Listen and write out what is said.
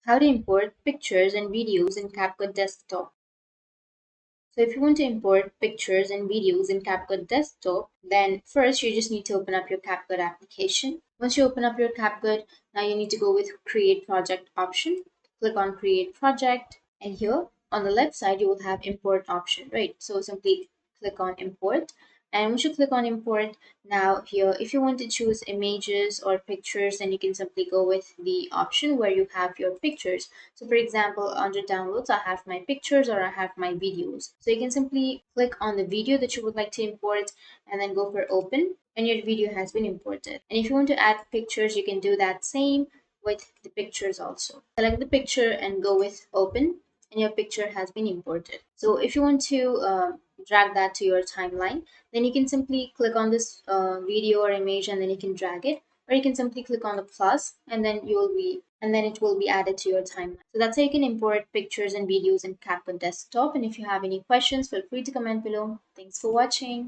How to import pictures and videos in CapCut Desktop. So if you want to import pictures and videos in CapCut Desktop, then first you just need to open up your CapCut application. Once you open up your CapCut, now you need to go with Create Project option. Click on Create Project, and here on the left side you will have Import option, right? So simply click on Import. And once you click on import, now here, if you want to choose images or pictures, then you can simply go with the option where you have your pictures. So for example, under downloads, I have my pictures or I have my videos. So you can simply click on the video that you would like to import and then go for open, and your video has been imported. And if you want to add pictures, you can do that same with the pictures also. Select the picture and go with open, and your picture has been imported. So if you want to drag that to your timeline, then you can simply click on this video or image and then you can drag it, or you can simply click on the plus and then it will be added to your timeline. So that's how you can import pictures and videos in CapCut Desktop. And if you have any questions, feel free to comment below. Thanks for watching.